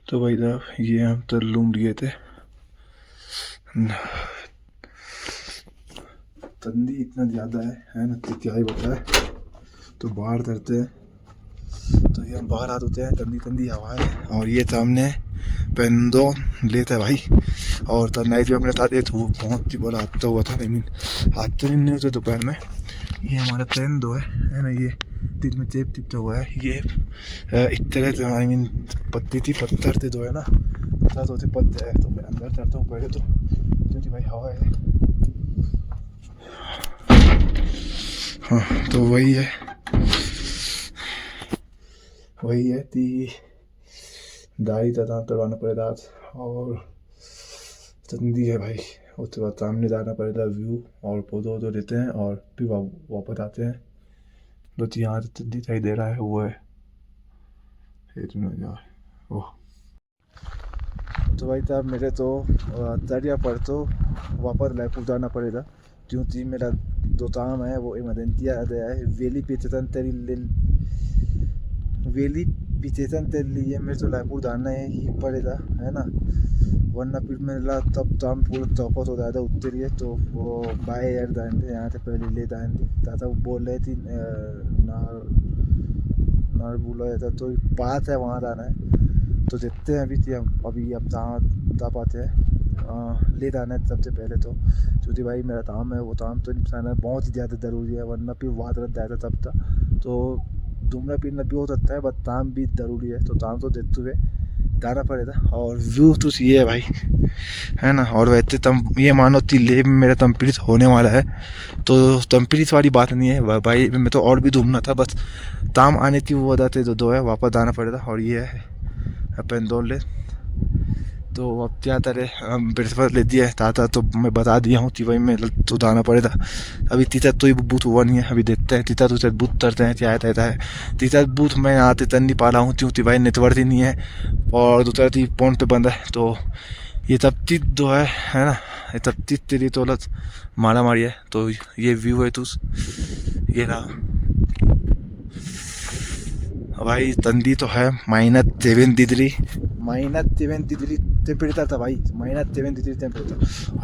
तो भाई साहब ये हम तो लूम लिए थे। ठंडी इतना ज़्यादा है ना, तो क्या ही बताए। तो बाहर करते हैं, तो ये हम बाहर आ होते हैं, ठंडी ठंडी हवा है। और ये सामने पेंदो लेते है भाई। और तब नाइट में अपने साथ एक बहुत ही बड़ा हादसा हुआ था। आई मीन हादसा नहीं होते दोपहर में। ये हमारा पेंदो है ना, ये दिन में चेप टिपता हुआ है। ये इस तरह से आई मीन पत्ती थी, पत्थर थे दो है ना, पत्थर तो थे पत्ते है। तो मैं अंदर चढ़ता हूँ पहले तो, क्योंकि भाई हवा है। हाँ तो वही है कि दाढ़ी तथा करवाना पड़ेगा। और ठंडी है भाई, उसके बाद सामने जाना पड़ेगा व्यू और फोटो लेते हैं और फिर वापस आते हैं। बस यहाँ से दिखाई दे रहा है वो है ओह। तो भाई साहब मेरे तो दरिया पर तो वापस लायपुर जाना पड़ेगा, क्योंकि मेरा जो काम है वो इमरजेंसी आ गया है। वेली पिचेसन तेल लिए मेरे तो लायपुर जाना ही पड़ेगा है ना, वरना फिर मेरा तब काम पूरा चौपट हो जाएगा उत्तर लिए। तो वो बाय एयर जाएंगे, यहाँ से पहले ले जाएंगे। दादा वो बोल रहे थी नार बोला था, तो पास है वहाँ जाना है। तो देखते हैं अभी अब जहाँ जा पाते हैं ले जाना है सबसे पहले तो, क्योंकि भाई मेरा काम है वो काम तो निपटाना बहुत ही ज़्यादा ज़रूरी है, वरना फिर वहाँ तरफ जाएगा तब तक। तो घूमना फिरना भी हो सकता है, बट काम भी ज़रूरी है। तो काम तो देखते हुए जाना पड़ेगा। और व्यू तो ये है भाई है ना। और वैसे तम ये मानो कि लेह में मेरा तमप्रीत होने वाला है, तो तमप्रीत वाली बात नहीं है भाई, मैं तो और भी घूमना था, बस ताम आने की वो वजह से जो दो है वापस आना पड़ेगा। और ये है अपन दौड़ ले। तो अब क्या तरह बृहस्पति ले दिया है ताता, तो मैं बता दिया हूँ कि भाई मैं तो जाना पड़ेगा। अभी तीसरा तो बूथ हुआ नहीं है, अभी देखते हैं तीसरा दूसरा बूथ करते हैं क्या रहता है। तीसरा बूथ मैं आते तन नहीं पा रहा हूँ, क्योंकि भाई नेटवर्क ही नहीं है और दूसरा चीज फोन पे बंद है। तो ये सब चीज जो है ना, ये सब चीज तेरी तो मारा मारी है। तो ये व्यू है, तू ये रहा भाई। ठंडी तो है -7 डिग्री टेम्परेचर था भाई, -7 डिग्री टेम्परेचर।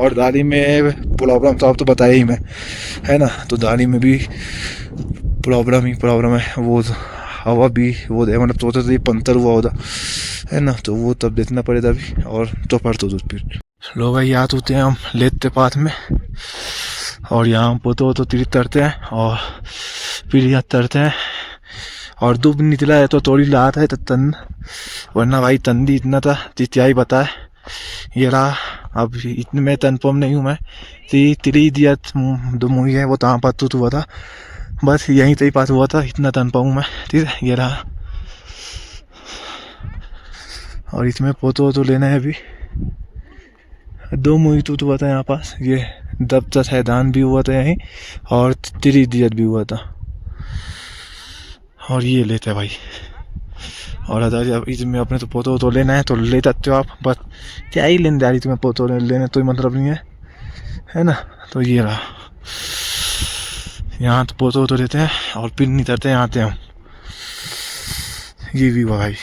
और दाढ़ी में प्रॉब्लम तो अब तो बताया ही मैं है ना। तो दाढ़ी में भी प्रॉब्लम है, वो हवा भी वो मतलब सोचा था पंचर हुआ होता है ना, तो वो तब देखना पड़ेगा अभी। और तो पढ़ तो फिर लो भाई याद होते हैं हम लेते पाथ में, और यहाँ पोतो तो तिरत तरते हैं और फिर यहाँ तरते हैं। और धूप निकला है तो थोड़ी लात है तन, वरना भाई ठंडी इतना था चिचियाई बताए। ये रहा अब इतने में तनपम नहीं हूँ मैं, तिरी दिया दो मुही है वो तहाँ पर तो हुआ था, बस यहीं से ही पास हुआ था, इतना तनपा हूँ मैं। ठीक है ये रहा। और इसमें फोटो तो लेना है अभी। 2 मुही तो हुआ था यहाँ पास, ये दब तक हैदान भी हुआ था यहीं, और तिरी दियत भी हुआ था। और ये लेते हैं भाई। और अब इसमें अपने तो पोतो तो लेना है तो ले सकते हो आप, बस क्या ही लेने जा रही तुम्हें पोतो लेने, तो मतलब नहीं है ना। तो ये रहा, यहाँ तो पोतो तो लेते हैं और फिर नहीं करते हैं, आते हैं हम। ये भी भाई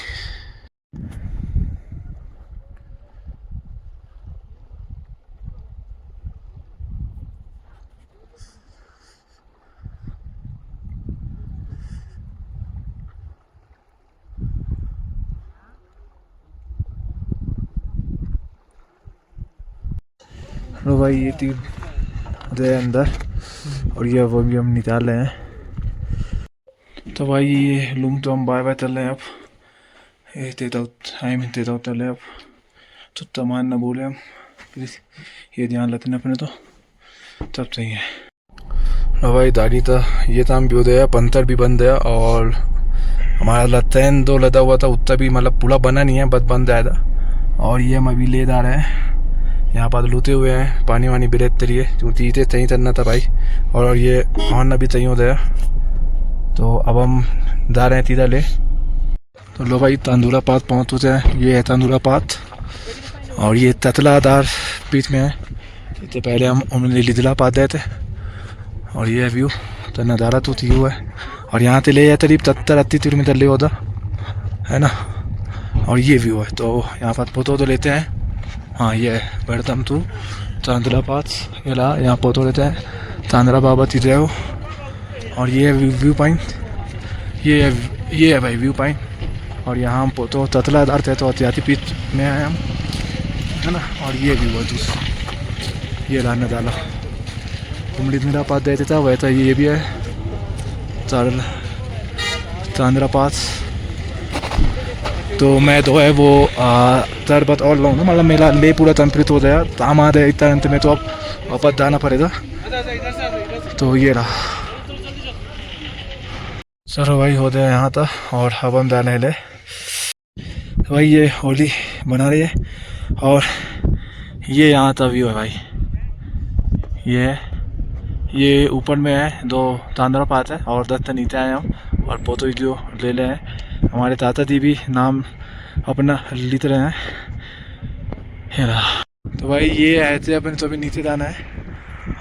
लो भाई ये तीन दे अंदर, और ये वो भी हम निकाल रहे हैं। तो भाई ये लूम तो हम बाय बाय चल रहे हैं अब। ये देता चले अब, तो तमान ना बोले हम प्लीज़, ये ध्यान रखना अपने तो सब सही है। लो भाई दाढ़ी था ये ताम भी हो गया, पंतर भी बन गया, और हमारा लतैन 2 लदा हुआ था उत्तर भी मतलब पूरा बना नहीं है, बस बन जाया था। और ये हम अभी ले जा रहे हैं, यहाँ पर लूते हुए हैं, पानी वानी बिरेत तरिए क्योंकि इसे सही करना था भाई। और ये हॉर्न अभी सही हो गया, तो अब हम जा रहे हैं तीधा ले। तो लो भाई तंदूरा पात पहुँच चुके हैं, ये है तंदूरा पात, और ये ततलादार बीच में है। इससे पहले हम लिदला पात गए थे। और ये व्यू तो नज़ारा तो व्यू है, और यहाँ से ले जाए करीब 70-80 किलोमीटर ले होता है ना। और ये व्यू है। तो यहाँ पर फोटो तो लेते हैं। हाँ ये वेलकम टू चांदला पास, ये ला यहाँ फोटो लेते हैं चांदला बाबा चीज़ें हो। और ये व्यू पॉइंट, ये है भाई व्यू पॉइंट। और यहाँ हम फोटो ततला दार थे तो अत्याति पीच में आए हम, है ना। और ये व्यू है दूसरा, ये ला नज़ारा कुमड़ी मेरा पास देते था वैसा ये भी है चांदला पास। तो मैं तो है वो तरबत और लाऊँ ना, मतलब मेरा ले पूरा कंप्लीट हो गया ताम आ गया इतना अंत में, तो अब वापस जाना पड़ेगा। तो ये रहा चलो भाई हो गया यहाँ तक। और अब हम जाने ले भाई, ये होली बना रही है। और ये यहाँ तक व्यू है भाई, ये ऊपर में है दो चांदला पास है और 10 नीचे आए हम और फोटो वीडियो ले ले हैं। हमारे चाचा जी भी नाम अपना लिख रहे हैं, है ना। तो भाई ये ऐसे अपन तो अभी नीचे जाना है।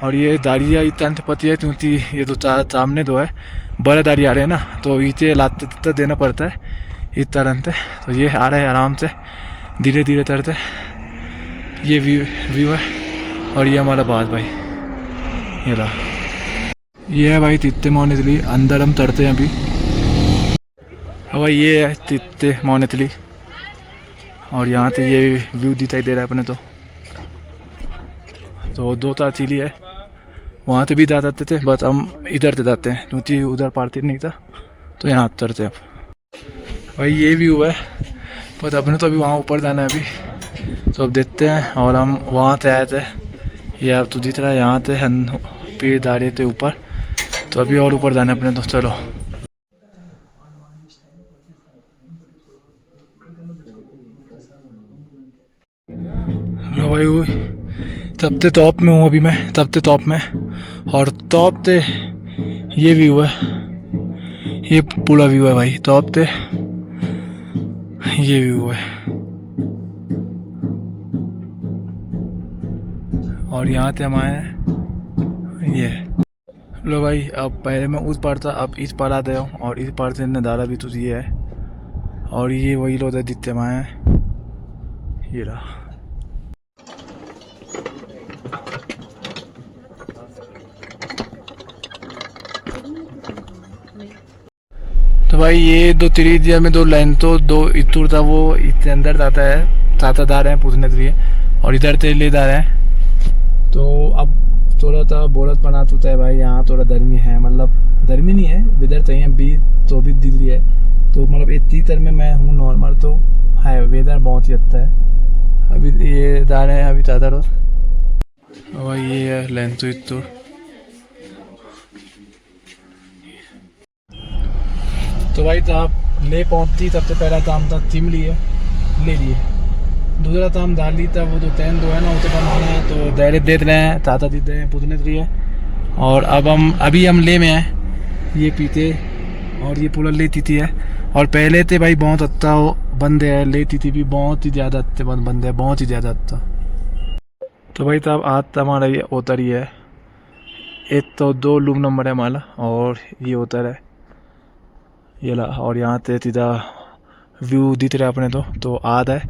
और ये दाड़िया इतना पति है क्योंकि ये तो सामने दो है बड़े दाड़ी आ रहे हैं ना, तो इसे लाते देना पड़ता है इस तरह से। तो ये आ रहे हैं आराम से धीरे धीरे तरते। ये व्यू है। और ये हमारा बात भाई, ये रहा, ये है भाई तित्ते मोनेतली, अंदर हम तरते हैं अभी। भाई ये है तित्ते मोनेतली। और यहाँ से ये व्यू दिखाई दे रहा है अपने तो दो तार चिली है, वहाँ से भी जा सकते थे बस हम इधर से जाते हैं क्योंकि उधर पार्टी नहीं था तो यहाँ उतरते अब। भाई ये व्यू है, बस अपने तो अभी वहाँ ऊपर जाना है अभी, तो अब देखते हैं। और हम वहाँ से आए थे, ये अब तो दिख रहा है यहाँ से हम पेड़ दाड़े थे ऊपर, तो अभी और ऊपर जाना है अपने तो। चलो भाई वो सबसे टॉप में हूँ अभी मैं, सबसे टॉप में। और टॉप से ये व्यू है, ये पूरा व्यू है भाई टॉप से, ये व्यू है। और यहाँ से हम आए हैं, ये लो भाई। अब पहले मैं उस पार था, अब इस पार आ गया हूँ और इस पार से नज़ारा भी तो ये है। और ये वही लोग है जितने हम आए हैं, ये रहा। तो भाई ये दो त्रिज्या में दो लाइन तो दो इतुर था वो इसके अंदर जाता है, सातादार है पूछने के लिए। और इधर से ले जा रहे हैं। तो अब थोड़ा सा बोरस बना चुका है भाई, यहाँ थोड़ा गर्मी है, मतलब गर्मी नहीं है इधर चाहिए 20-24 डिग्री है। तो मतलब इतनी तर में मैं हूँ नॉर्मल, तो है वेदर बहुत ही अच्छा है। अभी ये जा रहे हैं अभी ज़्यादा रोज भाई, ये है लेंथ तो इतुर। तो भाई साहब ले पहुँचती, सबसे पहला काम था चिमली है, ले लिए। दूसरा काम दाली था वो जो तैन दो है ना उसे बनाना है, तो डायरेक्ट देख रहे हैं चाचा जी दे पूछने के लिए। और अब अभी हम ले में हैं, ये पीते और ये पूरा लेती थी है। और पहले थे भाई बहुत अच्छा वो बंदे है, लेती थी भी बहुत ही ज़्यादा अच्छे बंदे है, बहुत ही ज़्यादा अच्छा। तो भाई साहब आज तो हमारा ये उतर ही है, एक तो 2 रूम नंबर है हमारा और ये उतर है ये ला। और यहाँ से सीधा व्यू दिख रहा है अपने तो आद है।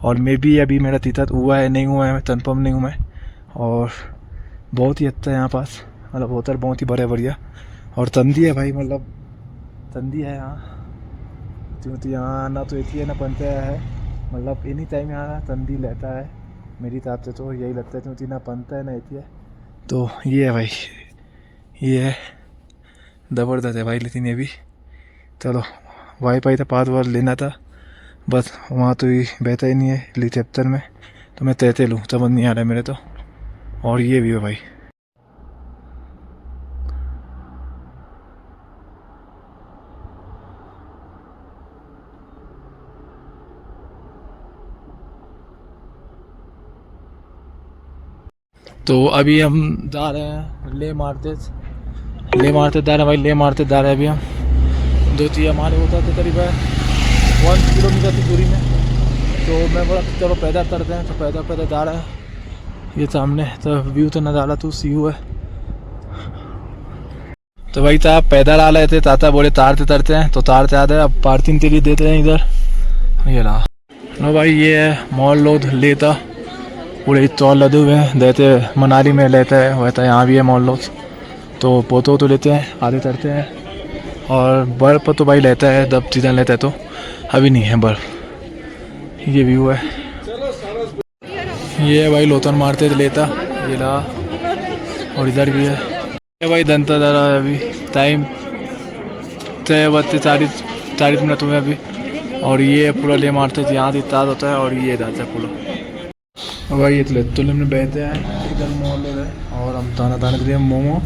और मे भी अभी मेरा तीता हुआ है नहीं हुआ है, मैं कन्फर्म नहीं हूँ मैं। और बहुत ही अच्छा है यहाँ पास, मतलब होटल बहुत ही बढ़िया। और तंदी है भाई, मतलब तंदी है यहाँ, क्योंकि यहाँ आना तो एक ही है ना पंचा है, मतलब एनी टाइम यहाँ तंदी लेता है मेरी हिसाब से, तो यही लगता है क्योंकि ना पंता है ना एक ही है। तो ये है भाई, ये है ज़बरदस्त है भाई। लेकिन ये भी चलो वाईफाई था पासवर्ड लेना था बस, वहाँ तो ही बेहतर ही नहीं है रिसेप्शन में, तो मैं तहते लूँ समझ नहीं आ रहा है मेरे तो। और ये भी है भाई, तो अभी हम जा रहे हैं ले मारते जा रहे हैं भाई, ले मारते जा रहे हैं अभी हम। 2 चीज़ हमारे होता थे करीबन 1 किलोमीटर की दूरी में, तो मैं बोला चलो पैदल करते हैं, तो पैदल जा रहा है। ये सामने तो व्यू तो नज़ारा तो सीयू है। तो भाई साहब पैदल आ रहे थे, ताता बोले तार से तरते हैं, तो तार से आते हैं। अब पार्किंग के लिए देते हैं इधर, ये रहा। लो भाई ये है मॉल लोड लेता पूरे स्टॉल लदे हुए हैं देते मनाली में लेता है वैसा यहाँ भी है मॉल लोड तो पोतो तो लेते हैं आधे तरते हैं और बर्फ़ तो भाई लेता है जब सीज़न लेता है तो अभी नहीं है बर्फ़। ये व्यू है ये है भाई लोतन मारते थे लेता ये ला और इधर भी है ये भाई दंता दरा है अभी टाइम 40 मिनट हुए अभी और ये पूरा ले मारते थे यहाँ से ताज होता है और ये जाता है पूरा और भाई ये तो में बहते हैं इधर मॉल है और हम ताना ताने के लिए मोमो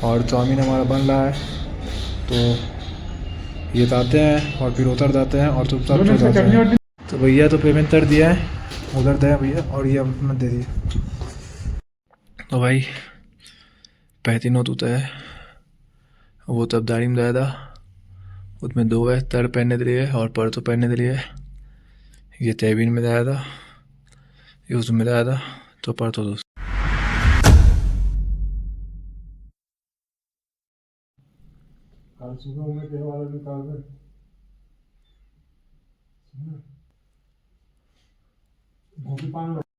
और चाउमीन हमारा बन रहा है तो ये जाते हैं और फिर उतर जाते हैं और चुपचाप चल जाते हैं। तो भैया तो पेमेंट कर दिया है उधर दे भैया और ये अपना दे दिए तो भाई पैंतीन होता है वो तब दाढ़ी में दाया था उसमें 2 है तर पहनने के लिए और पर तो पहनने के लिए ये तैबीन में दाया था ये उसमें दाया था तो पर तो दोस्त कल सुबह में देने वाला निकाल गोभी पान